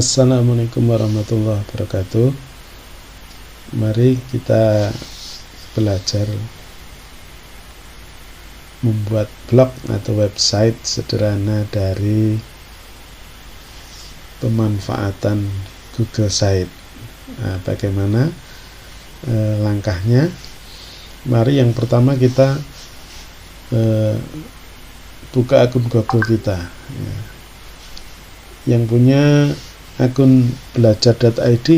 Assalamualaikum warahmatullahi wabarakatuh. Mari kita belajar membuat blog atau website sederhana dari pemanfaatan Google Site. Bagaimana langkahnya? Mari yang pertama kita buka akun Google kita. Yang punya akun belajar.id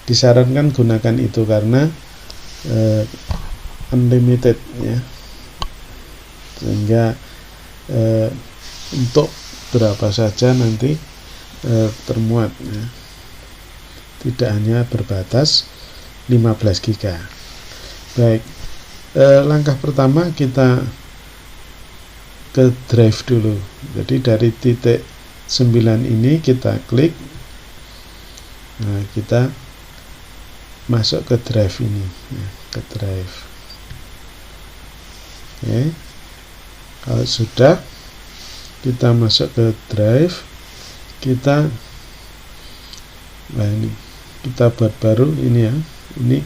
disarankan gunakan itu karena unlimited ya, sehingga untuk berapa saja nanti termuat ya. Tidak hanya berbatas 15 GB. Baik, langkah pertama kita ke drive dulu. Jadi dari titik 9 ini kita klik. Nah, kita masuk ke drive ini ya, ke drive. Oke. Kalau sudah kita masuk ke drive, kita ini kita buat baru ini ya. Ini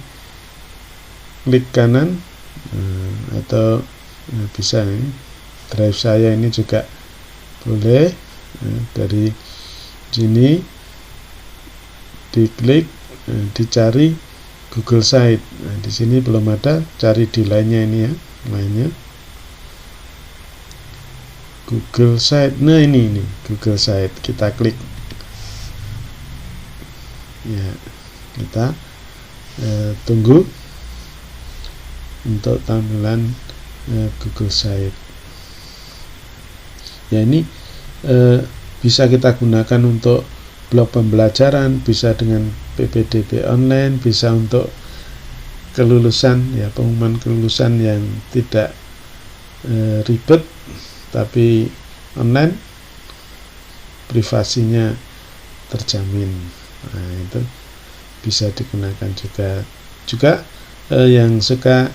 klik kanan atau bisa ini drive saya ini juga boleh. Dari sini diklik, dicari Google Site. Nah, di sini belum ada, cari di lainnya ini ya, lainnya Google Site. Nah ini Google Site, kita klik ya, kita tunggu untuk tampilan Google Site ya. Ini bisa kita gunakan untuk blog pembelajaran, bisa dengan PPDB online, bisa untuk kelulusan ya, pengumuman kelulusan yang tidak ribet tapi online, privasinya terjamin. Nah, itu bisa digunakan juga yang suka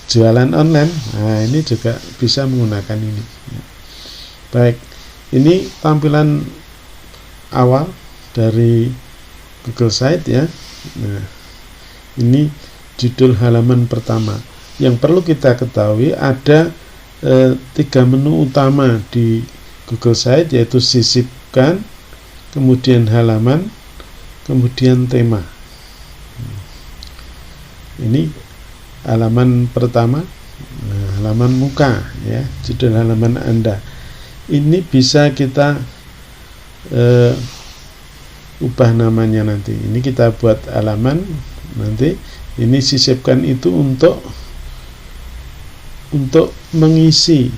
jualan online. Nah, ini juga bisa menggunakan ini ya. Baik, ini tampilan awal dari Google Site ya. Nah, ini judul halaman pertama. Yang perlu kita ketahui ada 3 menu utama di Google Site, yaitu sisipkan, kemudian halaman, kemudian tema. Ini halaman pertama, halaman muka ya, judul halaman Anda. Ini bisa kita ubah namanya nanti. Ini kita buat halaman nanti. Ini sisipkan itu untuk mengisi,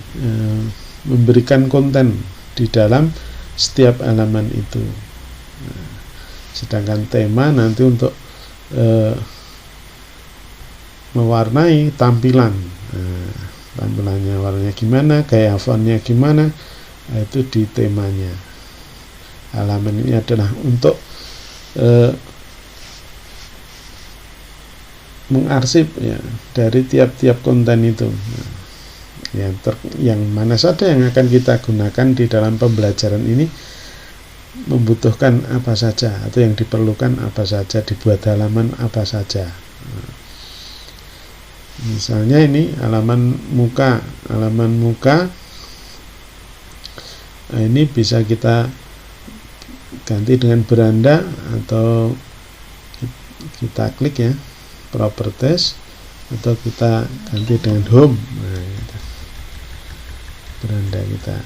memberikan konten di dalam setiap halaman itu. Sedangkan tema nanti untuk mewarnai tampilan. Tampilannya warnanya gimana, gaya fontnya gimana, itu di temanya. Halaman ini adalah untuk mengarsip ya, dari tiap-tiap konten itu. Yang mana saja yang akan kita gunakan di dalam pembelajaran ini membutuhkan apa saja, atau yang diperlukan apa saja, dibuat halaman apa saja. Misalnya ini halaman muka. Nah, ini bisa kita ganti dengan beranda, atau kita klik ya, properties, atau kita ganti dengan home. Nah, gitu. Beranda kita.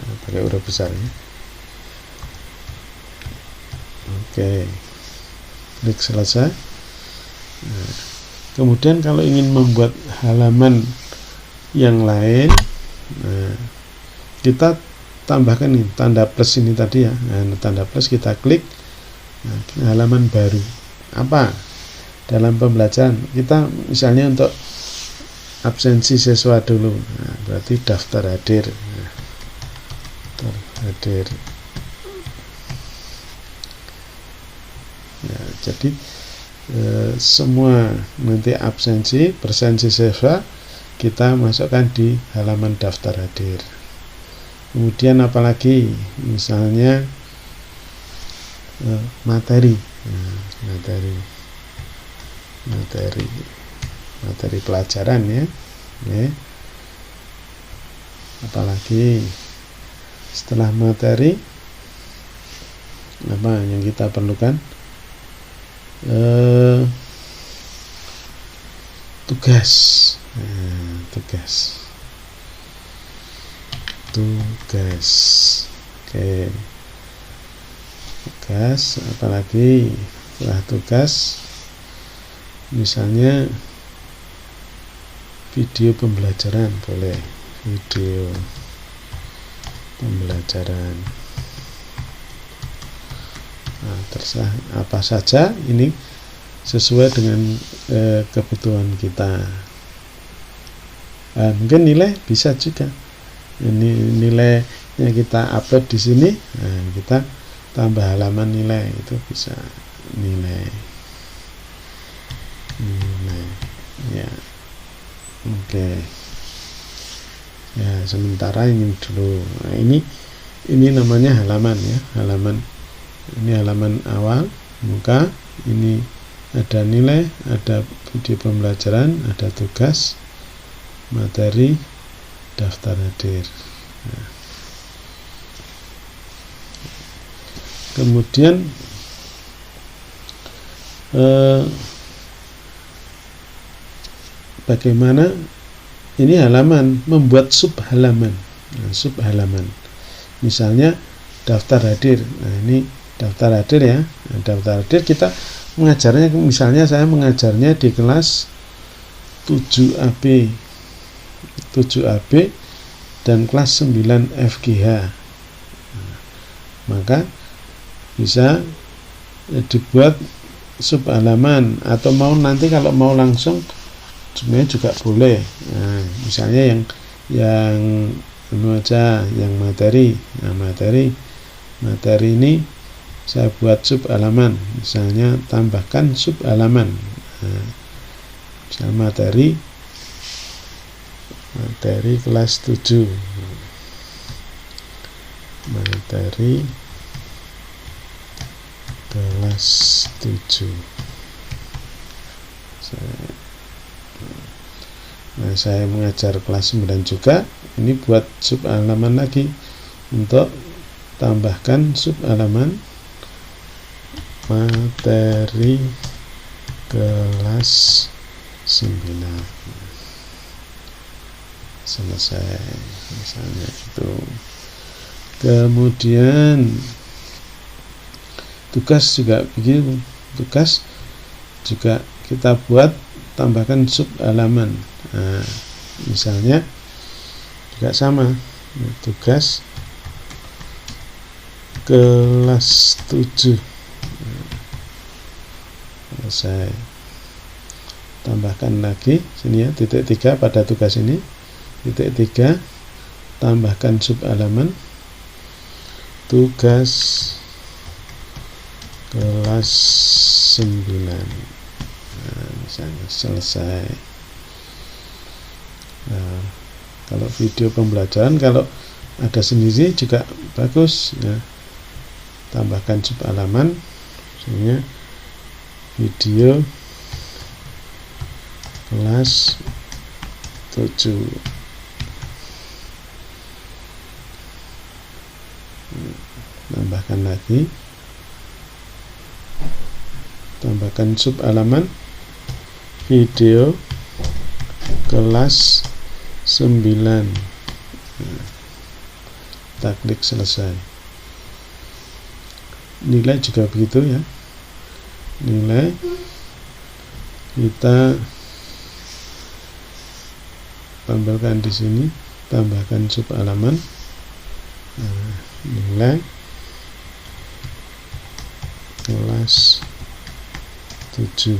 Nah, pakai huruf besar ya. Oke. Klik selesai. Nah, kemudian kalau ingin membuat halaman yang lain, nah, kita tambahkan nih tanda plus ini tadi ya. Nah, tanda plus kita klik. Nah, halaman baru apa dalam pembelajaran kita, misalnya untuk absensi siswa dulu. Nah, berarti daftar hadir. Nah, daftar hadir. Ya, jadi semua nanti absensi, presensi siswa kita masukkan di halaman daftar hadir. Kemudian apalagi, misalnya materi pelajaran ya. Apalagi setelah materi, apa yang kita perlukan? Tugas. Oke. Tugas, apalagi setelah tugas, misalnya video pembelajaran, boleh video pembelajaran. Nah, terserah apa saja, ini sesuai dengan kebutuhan kita. Mungkin nilai bisa juga. Ini nilainya kita upload di sini, kita tambah halaman nilai, itu bisa nilai ya. Oke. Ya, sementara ini dulu. Nah, ini namanya halaman ya, halaman. Ini halaman awal muka, ini ada nilai, ada video pembelajaran, ada tugas, materi, daftar hadir. Nah. Kemudian bagaimana ini halaman, membuat sub halaman. Sub halaman, misalnya daftar hadir. Nah, ini daftar hadir ya. Nah, daftar hadir kita mengajarnya, misalnya saya mengajarnya di kelas 7AB dan kelas 9 FGH. Maka bisa dibuat sub halaman, atau mau nanti kalau mau langsung sebenarnya juga boleh. Nah, misalnya yang materi. Nah, materi ini saya buat sub halaman, misalnya tambahkan sub halaman. Nah, misalnya materi kelas 7, materi kelas 7. Saya mengajar kelas 9 juga, ini buat sub halaman lagi, untuk tambahkan sub halaman materi kelas 9. Selesai, misalnya itu. Kemudian tugas juga begitu, tugas juga kita buat, tambahkan sub halaman. Nah, misalnya juga sama, tugas kelas 7. Saya tambahkan lagi sini ya, titik 3 pada tugas ini, titik 3, tambahkan sub halaman tugas kelas 9. Nah, misalnya selesai. Nah, kalau video pembelajaran, kalau ada sendiri juga bagus ya, tambahkan sub halaman, misalnya video kelas 7. Tambahkan lagi, tambahkan sub halaman video kelas 9. Kita klik selesai. Nilai juga begitu ya, nilai kita tampilkan di sini, tambahkan sub halaman. Nah, nilai kelas 7.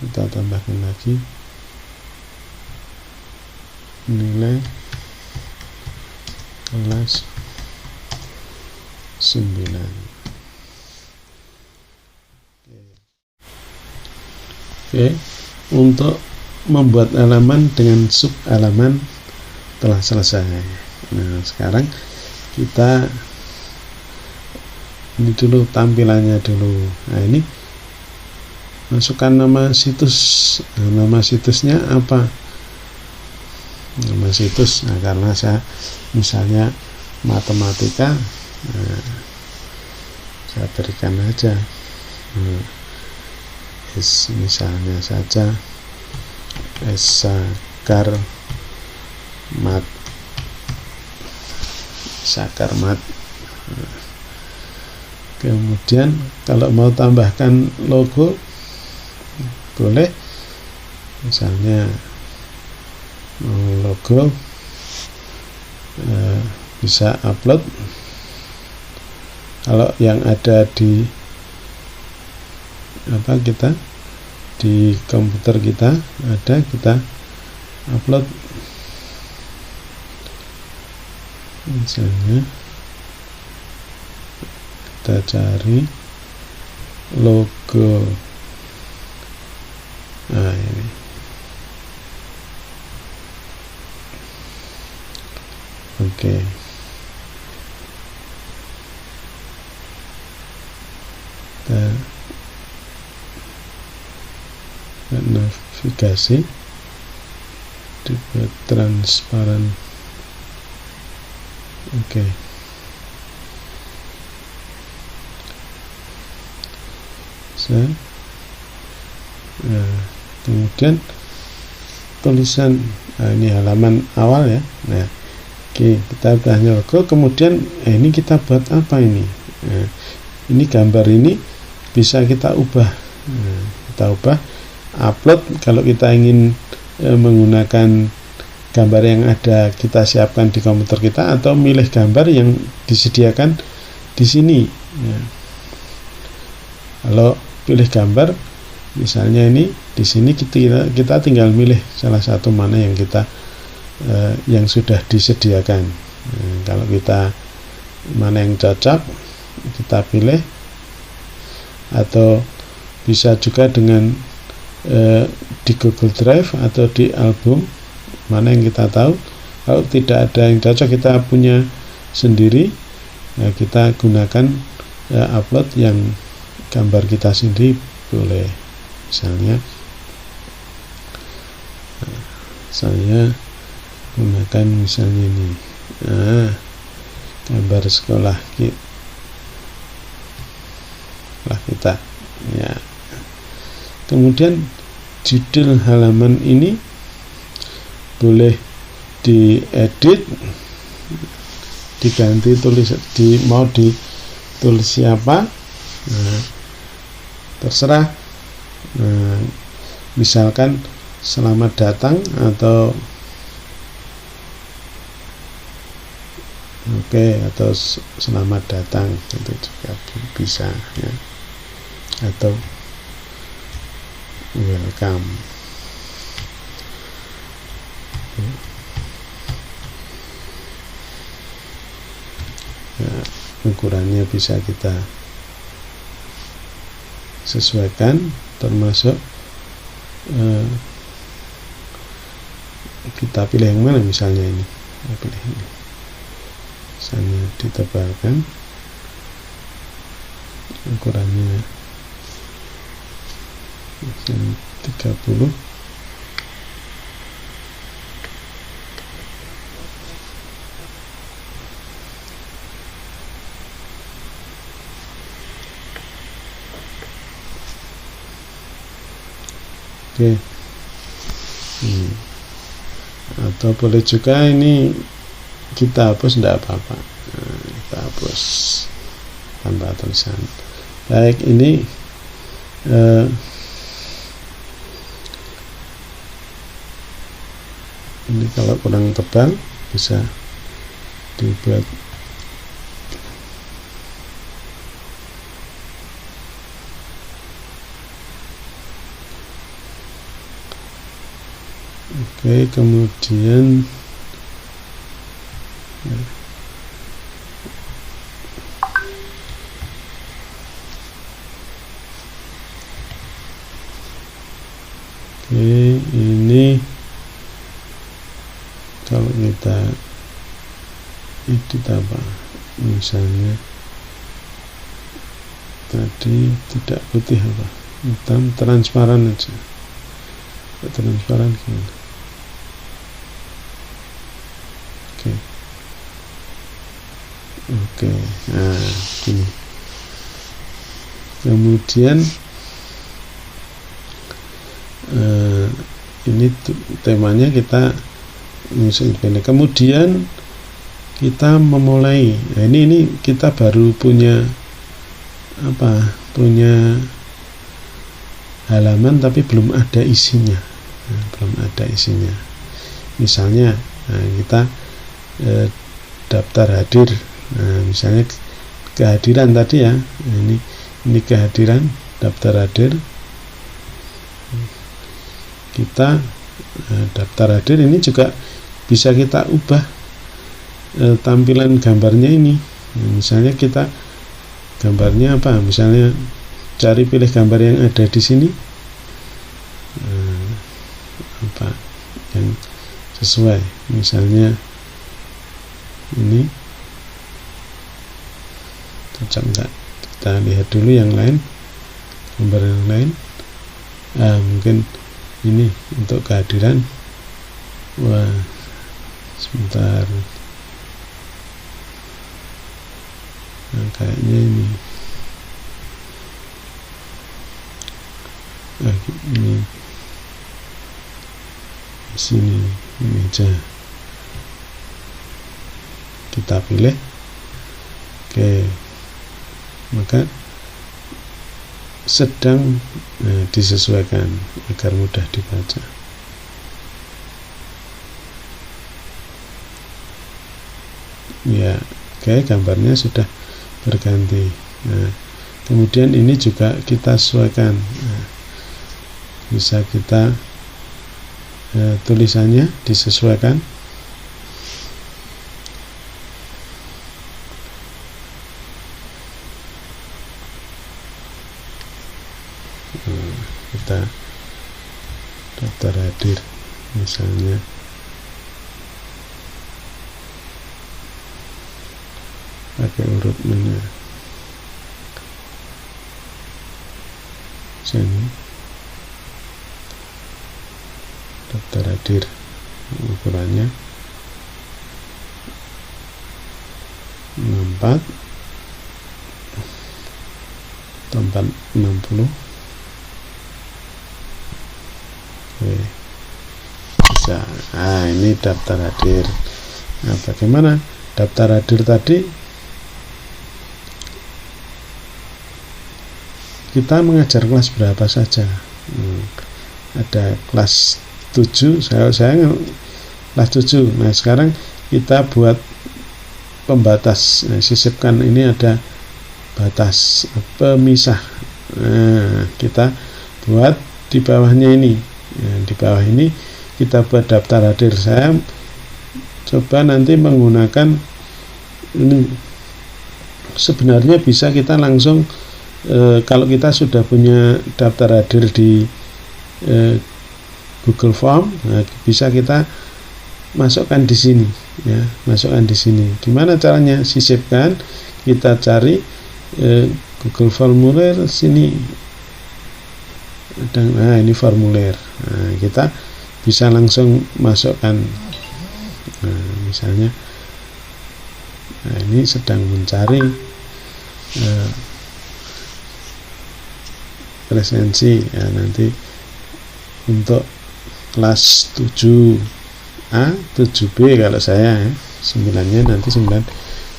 Kita tambahkan lagi nilai kelas 9. Oke, untuk membuat halaman dengan sub halaman telah selesai. Nah, sekarang kita ini dulu tampilannya dulu. Nah, ini masukkan nama situs. Nah, nama situsnya apa? Nama situs. Nah, karena saya misalnya matematika, nah, saya berikan aja. Nah, misalnya saja Sakarmat. Kemudian kalau mau tambahkan logo boleh, misalnya logo, bisa upload. Kalau yang ada di kita di komputer kita ada, kita upload. Misalnya kita cari logo. Nah, ini oke. Kita navigasi, dibuat transparan. Oke. Nah, kemudian tulisan, ini halaman awal ya. Nah, oke, kita udah logo. Kemudian ini kita buat apa ini? Nah, ini gambar ini bisa kita ubah. Nah, kita ubah, upload kalau kita ingin menggunakan gambar yang ada kita siapkan di komputer kita, atau milih gambar yang disediakan di sini. Nah, kalau pilih gambar, misalnya ini di sini kita tinggal milih salah satu mana yang kita yang sudah disediakan. Nah, kalau kita mana yang cocok kita pilih, atau bisa juga dengan di Google Drive atau di album, mana yang kita tahu. Kalau tidak ada yang cocok, kita punya sendiri, kita gunakan upload yang gambar kita sendiri boleh. Misalnya saya gunakan misalnya ini, gambar sekolah kita ya. Kemudian judul halaman ini boleh diedit, diganti mau ditulis siapa, terserah. Misalkan selamat datang, atau atau selamat datang, itu juga bisa ya, atau welcome. Ya, ukurannya bisa kita sesuaikan, termasuk kita pilih yang mana. Misalnya ini, kita pilih ini, misalnya ditebalkan, ukurannya 30. Oke. Atau boleh juga ini kita hapus, tidak apa-apa. Kita hapus tanpa tulisan. Baik, ini kalau kurang tebal bisa dibuat. Oke, kemudian ini kalau kita edit apa, misalnya tadi tidak putih apa, hitam transparan aja, transparan gimana? Oke, nah gini. Kemudian ini temanya kita misalnya, kemudian kita memulai. Nah, ini kita baru punya punya halaman tapi belum ada isinya. Misalnya kita daftar hadir. Nah, misalnya kehadiran tadi ya, ini kehadiran, daftar hadir. Kita daftar hadir ini juga bisa kita ubah tampilan gambarnya ini. Nah, misalnya kita gambarnya apa? Misalnya cari pilih gambar yang ada di sini, apa yang sesuai. Misalnya ini cocok enggak? Kita lihat dulu yang lain, gambar yang lain. Mungkin ini untuk kehadiran. Wah, sebentar. Nah, kayaknya ini. Ini di sini meja. Kita pilih. Oke. Maka sedang disesuaikan agar mudah dibaca. Ya, oke, gambarnya sudah berganti. Nah, kemudian ini juga kita sesuaikan. Nah, bisa kita tulisannya disesuaikan. Kita daftar hadir misalnya, pakai urut menu sini, daftar hadir, ukurannya 64 atau 460. Bisa. Nah, ini daftar hadir. Nah, bagaimana daftar hadir tadi? Kita mengajar kelas berapa saja. Ada kelas 7, saya kelas 7. Nah, sekarang kita buat pembatas. Nah, sisipkan ini ada batas pemisah. Nah, kita buat di bawahnya ini. Di bawah ini kita buat daftar hadir. Saya coba nanti menggunakan ini. Sebenarnya bisa kita langsung kalau kita sudah punya daftar hadir di Google Form, nah, bisa kita masukkan di sini, ya, masukkan di sini. Gimana caranya? Sisipkan, kita cari Google Formulir sini. Nah, ini formulir. Nah, kita bisa langsung masukkan. Nah, misalnya, nah, ini sedang mencari presensi. Ya, nanti untuk kelas 7A, 7B kalau saya, 9-nya nanti 9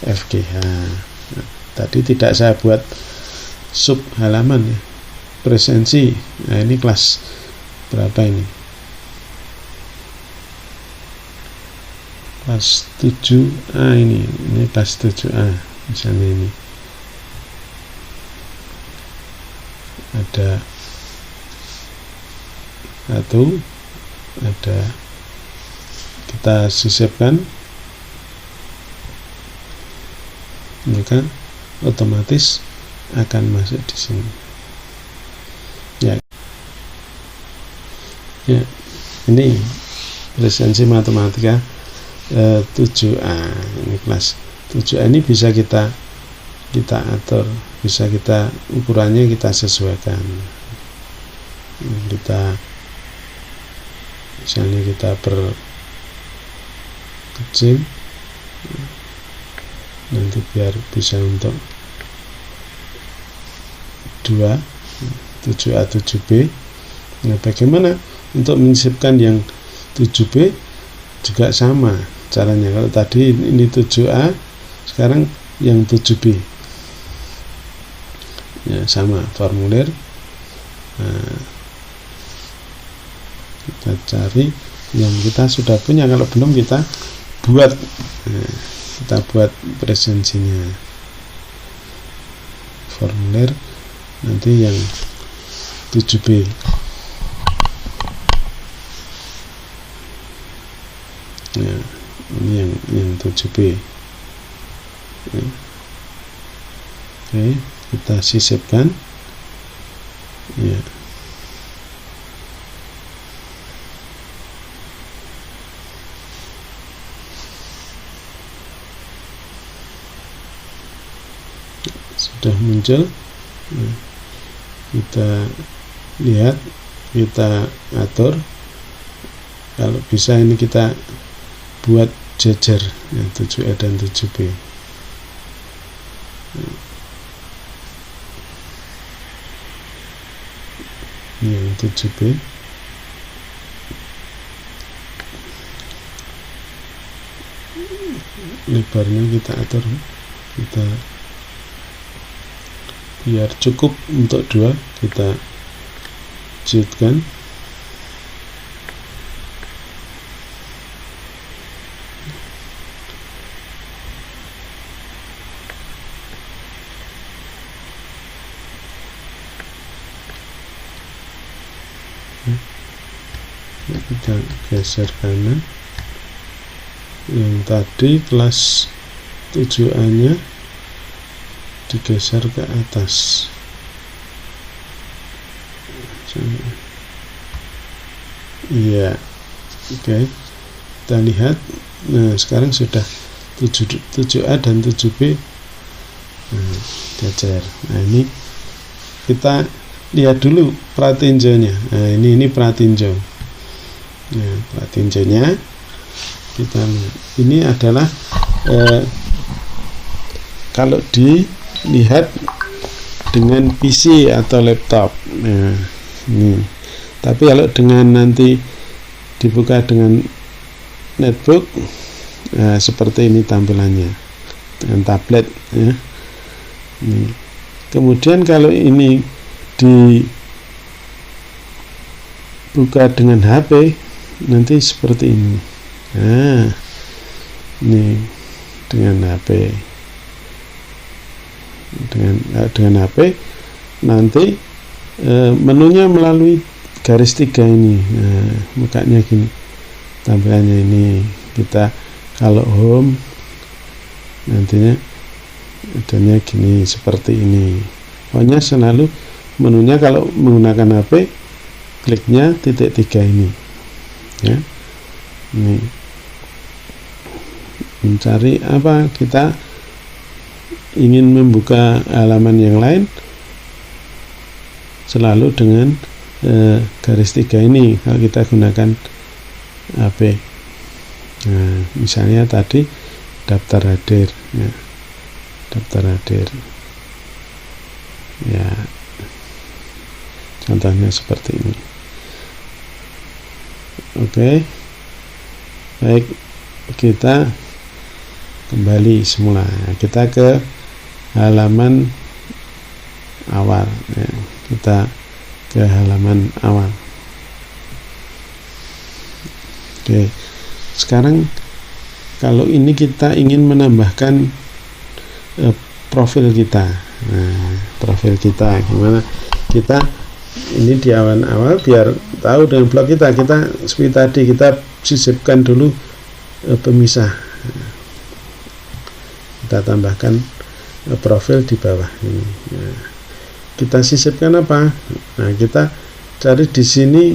FGH. Nah, tadi tidak saya buat sub halaman ya. Presensi. Nah, ini kelas berapa ini? Kelas 7A ini kelas 7A misalnya ini. Ada satu, ada, kita sisipkan, maka otomatis akan masuk di sini. Ya, Ini presensi matematika 7A, ini kelas 7A. Ini bisa kita atur, bisa kita ukurannya kita sesuaikan. Misalnya kita perkecil nanti biar bisa untuk 7A 7B. Nah, bagaimana untuk menyisipkan yang 7B juga sama caranya. Kalau tadi ini 7A, sekarang yang 7B ya sama formulir. Nah, kita cari yang kita sudah punya, kalau belum kita buat. Nah, kita buat presensinya, formulir nanti yang 7B. Nah, ini yang 7B. Nah, oke, kita sisipkan ya. Sudah muncul. Nah, kita lihat, kita atur. Kalau bisa ini kita buat jejer ya, 7A dan 7B. Ini yang 7B. Lebarnya kita atur, kita biar cukup untuk 2, kita jutkan. Kita geser kanan. Yang tadi kelas 7A nya digeser ke atas. Iya, oke. Kita lihat. Nah, sekarang sudah 7A dan 7B geser. Nah, ini kita lihat dulu pratinjonya. Nah, ini pratinjo. Nah, pratinjonya kita lihat. Ini adalah kalau dilihat dengan PC atau laptop. Nah, ini. Tapi kalau dengan nanti dibuka dengan netbook, nah, seperti ini tampilannya dengan tablet ya. Ini. Kemudian kalau ini dibuka dengan HP, nanti seperti ini. Nah, ini dengan HP. Dengan HP nanti menunya melalui garis 3 ini. Nah, mukanya gini, tampilannya ini. Kita kalau home nantinya adanya gini, seperti ini. Pokoknya selalu menunya kalau menggunakan HP, kliknya titik 3 ini ya. Ini mencari apa, kita ingin membuka halaman yang lain selalu dengan garis 3 ini kalau kita gunakan HP. Nah, misalnya tadi daftar hadir ya, daftar hadir ya, contohnya seperti ini. Oke, baik, kita kembali semula. Kita ke halaman awal ya. Kita ke halaman awal. Oke, sekarang kalau ini kita ingin menambahkan profil kita. Nah, profil kita gimana? Kita ini di awal biar tahu dengan blog kita seperti tadi, kita sisipkan dulu pemisah. Kita tambahkan profil di bawah ini. Nah, kita sisipkan apa? Nah, kita cari di sini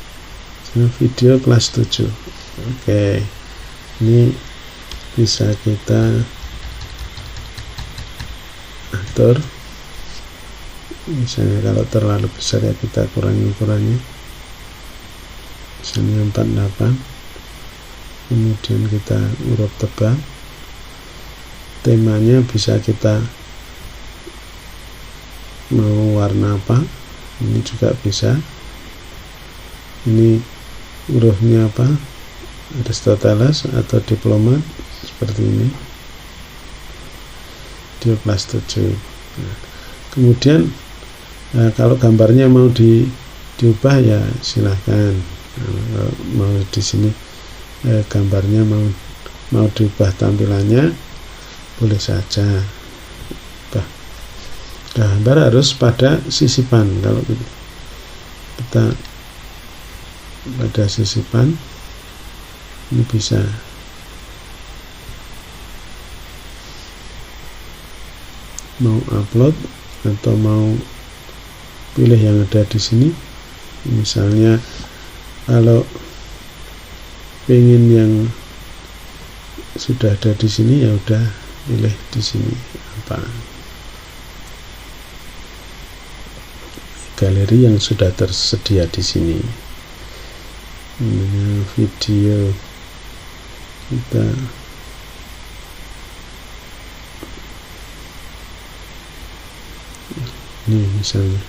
video kelas 7. Oke, ini bisa kita atur. Misalnya kalau terlalu besar ya kita kurangi, misalnya 48. Kemudian kita huruf tebal, temanya bisa kita mau warna apa, ini juga bisa. Ini hurufnya apa, Aristoteles atau diplomat, seperti ini, video kelas 7. Nah, kemudian kalau gambarnya mau diubah ya silahkan. Nah, mau di sini gambarnya mau diubah tampilannya, boleh saja. Gambar harus pada sisipan. Kalau kita pada sisipan, ini bisa mau upload atau mau pilih yang ada di sini. Misalnya kalau pengen yang sudah ada di sini, ya udah pilih di sini apa, galeri yang sudah tersedia di sini. Ini video kita ini misalnya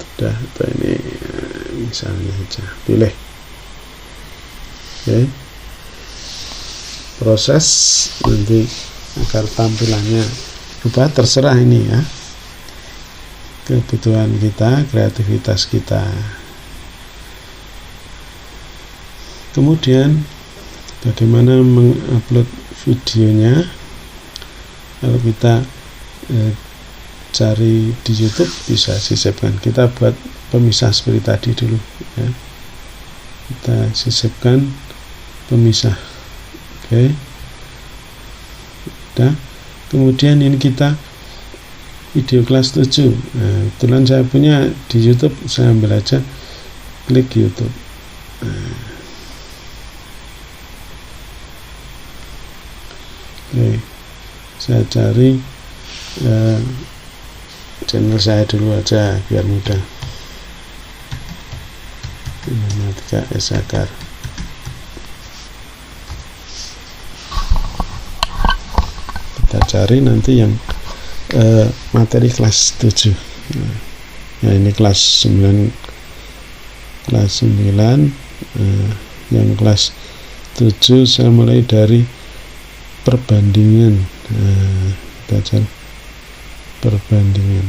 sudah, atau ini misalnya aja pilih. Oke, proses nanti agar tampilannya berubah terserah ini ya, kebutuhan kita, kreativitas kita. Kemudian bagaimana mengupload videonya? Kalau kita cari di YouTube bisa sisipkan. Kita buat pemisah seperti tadi dulu ya. Kita sisipkan pemisah. Oke. Udah. Kemudian ini kita video kelas 7. Nah, kebetulan saya punya di YouTube, saya ambil aja, klik YouTube. Nah. Oke, saya cari channel saya dulu aja biar mudah. Informatika Esakar. Kita cari nanti yang materi kelas 7. Nah, ini kelas 9, yang kelas 7 saya mulai dari perbandingan. Nah, kita cari perbandingan.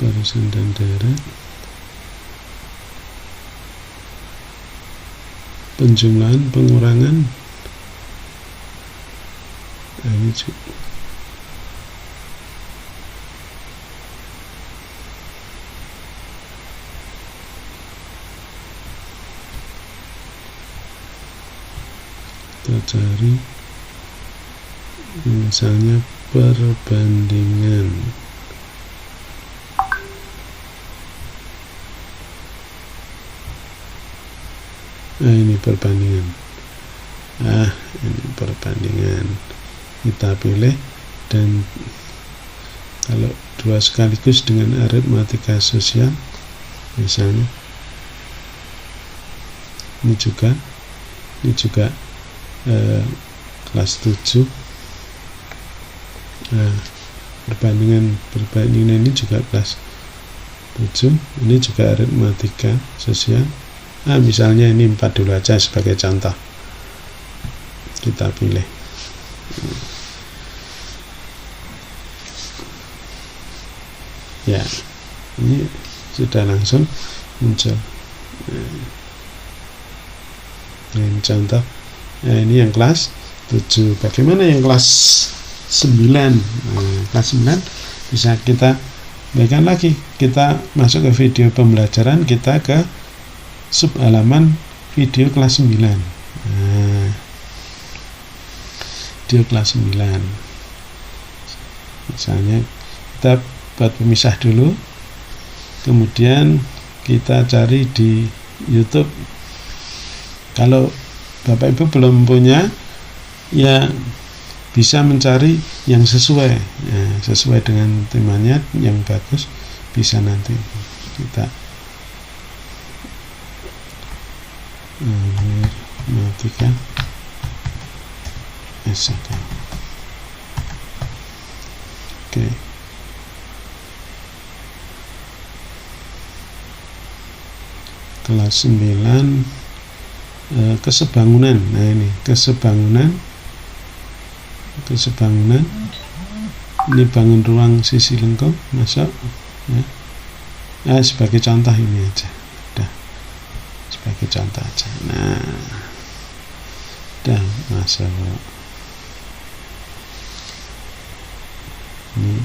Barisan dan deret, penjumlahan, pengurangan. Nah, ini juga. Kita cari misalnya perbandingan. Nah, ini perbandingan. Ini perbandingan. Kita pilih, dan kalau dua sekaligus dengan aritmatika sosial misalnya, ini juga kelas 7. Nah, perbandingan ini juga kelas 7, ini juga aritmatika sosial. Nah, misalnya ini 4 dulu aja sebagai contoh. Kita pilih. Ya, ini sudah langsung muncul. Ini contoh. Nah, ini yang kelas 7. Bagaimana yang kelas 9? Kelas 9 bisa kita baikkan lagi. Kita masuk ke video pembelajaran, kita ke sub halaman video kelas 9. Nah, video kelas 9. Misalnya kita buat pemisah dulu, kemudian kita cari di YouTube. Kalau Bapak Ibu belum punya, ya bisa mencari yang sesuai, ya, sesuai dengan temanya yang bagus, bisa nanti kita matikan SK. Oke. Kelas 9 kesebangunan. Nah, ini kesebangunan. Ini bangun ruang sisi lengkung, masuk ya. Nah, sebagai contoh ini aja. Udah. Sebagai contoh aja. Nah. Udah masuk. Ini.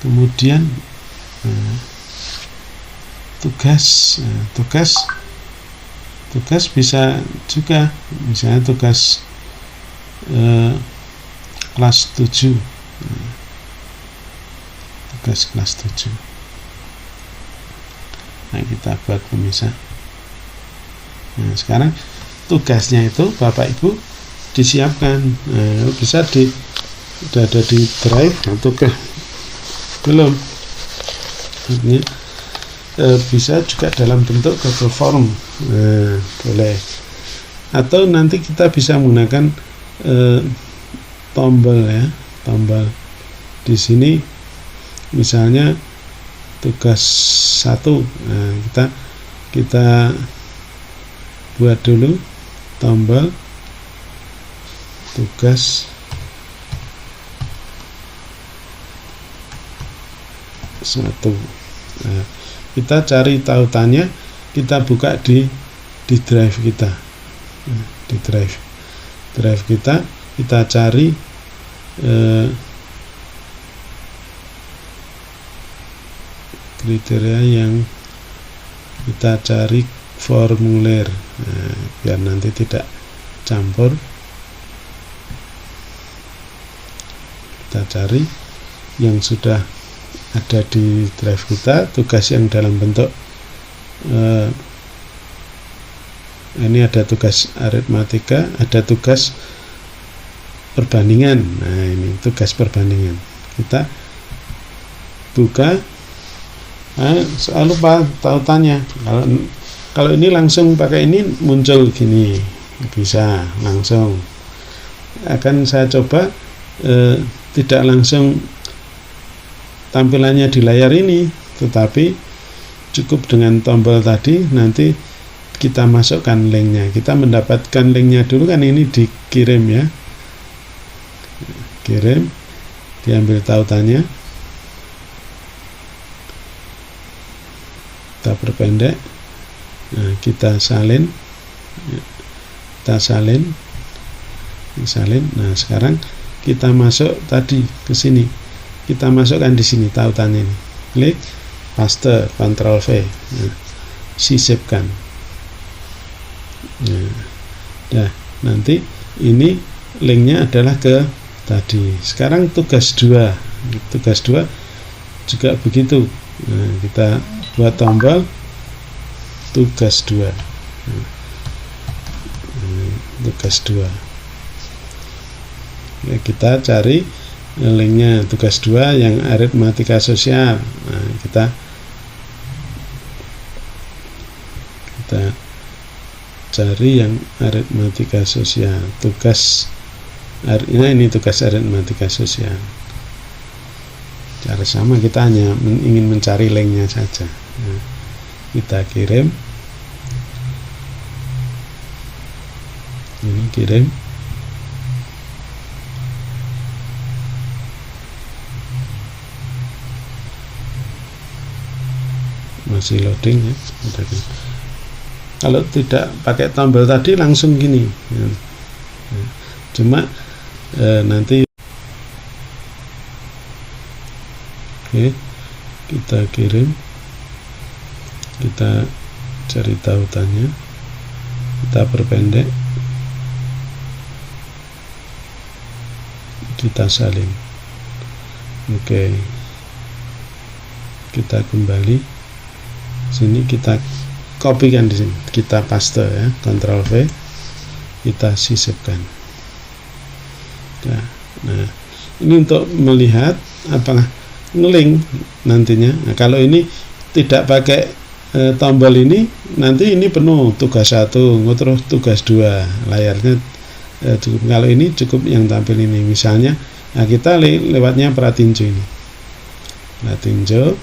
Kemudian tugas bisa juga, misalnya tugas kelas 7, tugas kelas 7. Nah, kita buat pemisah. Nah, sekarang tugasnya itu Bapak Ibu disiapkan, bisa sudah ada di drive atau belum, artinya bisa juga dalam bentuk Google Form, boleh, atau nanti kita bisa menggunakan tombol ya, tombol di sini misalnya tugas 1. Nah, kita buat dulu tombol tugas 1. Nah, kita cari tautannya, kita buka di drive kita, di drive kita cari kriteria yang kita cari formulir, biar nanti tidak campur. Kita cari yang sudah ada di drive kita, tugas yang dalam bentuk ini ada tugas aritmatika, ada tugas perbandingan. Nah, ini tugas perbandingan, kita buka. Nah, soal lupa tautannya, kalau ini langsung pakai ini muncul gini, bisa langsung. Akan saya coba tidak langsung tampilannya di layar ini, tetapi cukup dengan tombol tadi, nanti kita masukkan linknya. Kita mendapatkan linknya dulu, kan ini dikirim ya, kirim, diambil tautannya, kita perpendek, nah, kita salin. Nah, sekarang kita masuk tadi ke sini, kita masukkan di sini tautannya ini, klik paste, Ctrl V, nah, sisipkan. Nah, nanti ini linknya adalah ke tadi. Sekarang tugas 2 juga begitu. Nah, kita buat tombol tugas 2. Tugas 2. Ya, kita cari linknya tugas 2 yang aritmatika sosial. Nah, kita cari yang aritmatika sosial, tugas ini tugas aritmatika sosial. Cara sama, kita hanya ingin mencari linknya saja. Nah, kita kirim, ini kirim. Masih loading ya. Kalau tidak pakai tombol tadi langsung gini ya. Cuma nanti Oke, kita kirim, kita cari tautannya, kita perpendek, kita salin. Oke, kita kembali sini, kita kopikan di sini, kita paste ya, Ctrl V, kita sisipkan. Nah, ini untuk melihat apakah ngeling nantinya. Nah, kalau ini tidak pakai tombol ini, nanti ini penuh tugas 1, terus tugas 2, layarnya cukup. Kalau ini cukup yang tampil ini, misalnya, nah kita lewatnya pratinjo ini, pratinjo,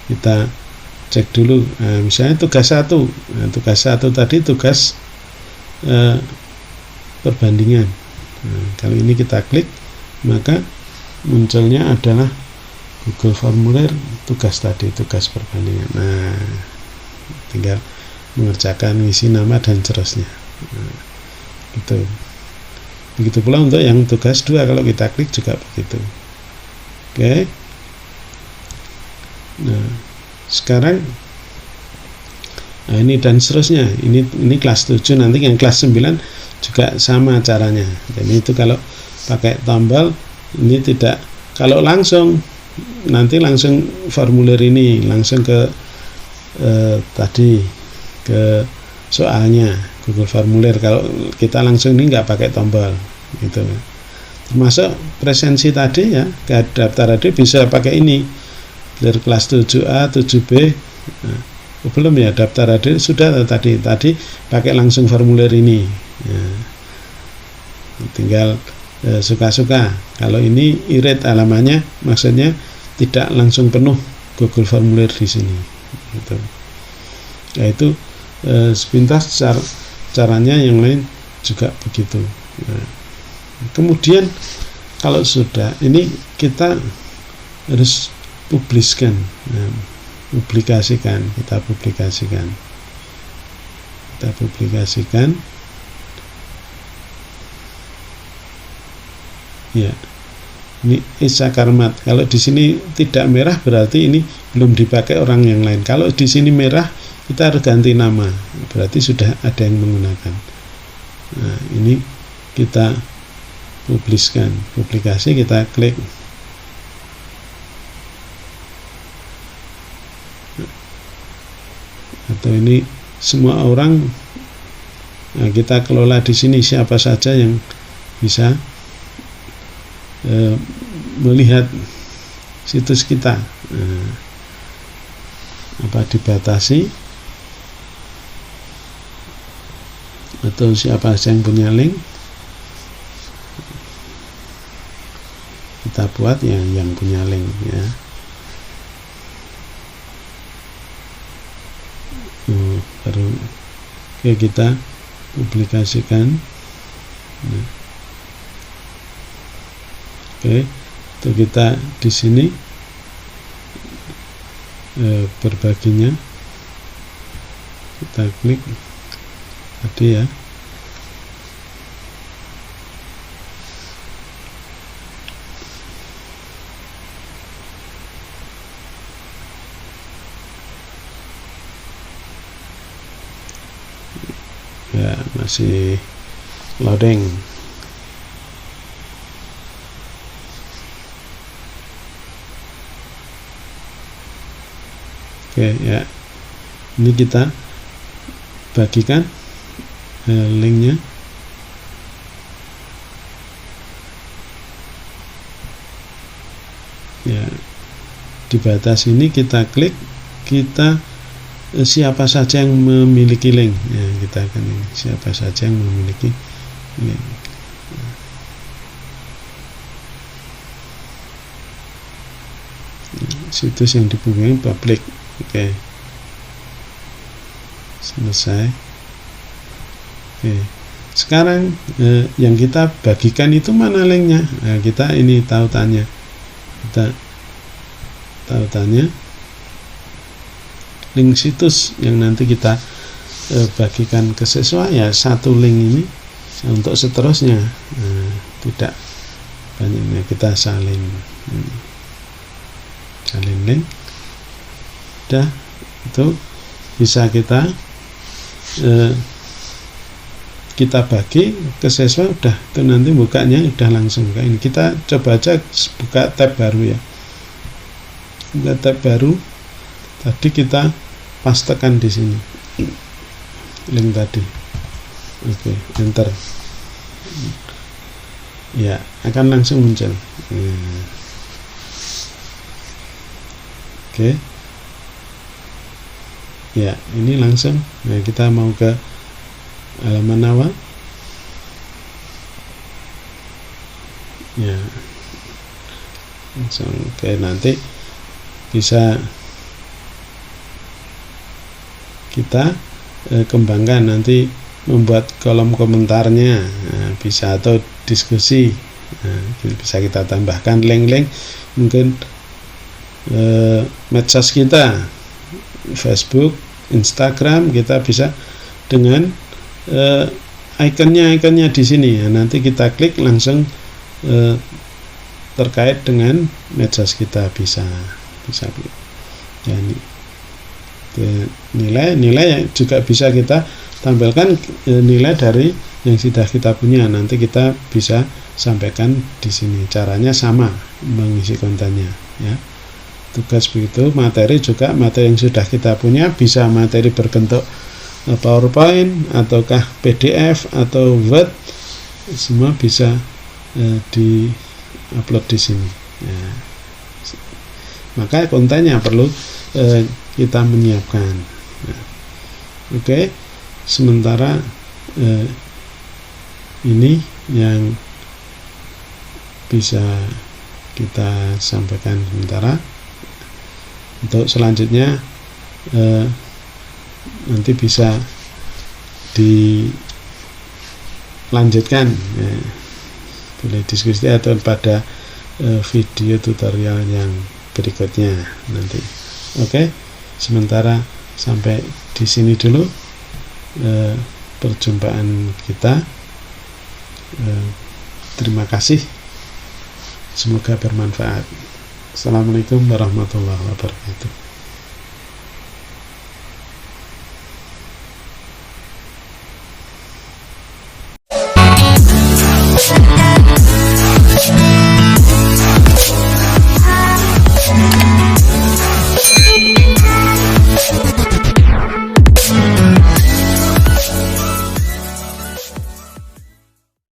kita cek dulu. Nah, misalnya tugas 1, nah, tugas 1 tadi tugas perbandingan. Nah, kalau ini kita klik, maka munculnya adalah Google Formulir tugas tadi, tugas perbandingan. Nah, tinggal mengerjakan isi nama dan seterusnya. Nah, gitu. Begitu pula untuk yang tugas 2, kalau kita klik juga begitu. Oke. Nah, sekarang ini dan seterusnya. Ini kelas 7, nanti yang kelas 9 juga sama caranya. Jadi itu kalau pakai tombol ini tidak, kalau langsung nanti langsung formulir ini langsung ke tadi ke soalnya Google Formulir. Kalau kita langsung ini nggak pakai tombol gitu. Termasuk presensi tadi ya, ke daftar radio bisa pakai ini dari kelas 7A 7B. Nah, belum ya, daftar radio sudah tadi pakai langsung formulir ini ya. Tinggal suka-suka. Kalau ini irit halamannya, maksudnya tidak langsung penuh Google Formulir di sini gitu. Yaitu sepintas caranya, yang lain juga begitu. Nah, kemudian kalau sudah ini, kita harus publiskan. Nah, kita publikasikan ya. Ini Isa Karmat. Kalau di sini tidak merah berarti ini belum dipakai orang yang lain. Kalau di sini merah, kita harus ganti nama, berarti sudah ada yang menggunakan. Nah, ini kita publikasi, kita klik. Atau ini semua orang. Nah, kita kelola di sini siapa saja yang bisa melihat situs kita. Nah, apa dibatasi, atau siapa saja yang punya link, kita buat yang punya link ya. Baru kita publikasikan. Nah, itu kita di sini berbaginya, kita klik tadi ya. Ya, masih loading. Oke ya, ini kita bagikan linknya. Ya, di batas ini kita klik, kita siapa saja yang memiliki link ya, kita akan ini siapa saja yang memiliki link. Situs yang dibuka publik. Oke, selesai. Oke, sekarang yang kita bagikan itu mana linknya? Nah, kita ini tautannya, link situs yang nanti kita bagikan ke siswa ya, satu link ini. Untuk seterusnya tidak banyaknya kita salin. link. Udah, itu bisa kita bagi ke siswa. Udah, itu nanti bukanya udah langsung kayak ini. Kita coba aja buka tab baru ya. Buka tab baru. Tadi kita pastekan di sini link tadi. Oke, enter. Ya, akan langsung muncul. Oke. Ya, ini langsung. Nah, kita mau ke halaman awal. Ya, langsung. Oke, nanti bisa kita kembangkan, nanti membuat kolom komentarnya, bisa, atau diskusi. Bisa kita tambahkan link-link, mungkin medsos kita, Facebook, Instagram, kita bisa dengan ikonnya di sini. Nanti kita klik langsung terkait dengan medsos kita, bisa ya, nilai yang juga bisa kita tampilkan, nilai dari yang sudah kita punya. Nanti kita bisa sampaikan di sini. Caranya sama mengisi kontennya ya. Tugas begitu. Materi juga, materi yang sudah kita punya, bisa materi berbentuk PowerPoint ataukah PDF atau Word, semua bisa di-upload di sini ya. Maka kontennya perlu kita menyiapkan. Oke, sementara ini yang bisa kita sampaikan sementara. Untuk selanjutnya nanti bisa dilanjutkan ya, boleh diskusi atau pada video tutorial yang berikutnya nanti. Oke, sementara sampai di sini dulu perjumpaan kita. Terima kasih, semoga bermanfaat. Assalamualaikum warahmatullahi wabarakatuh.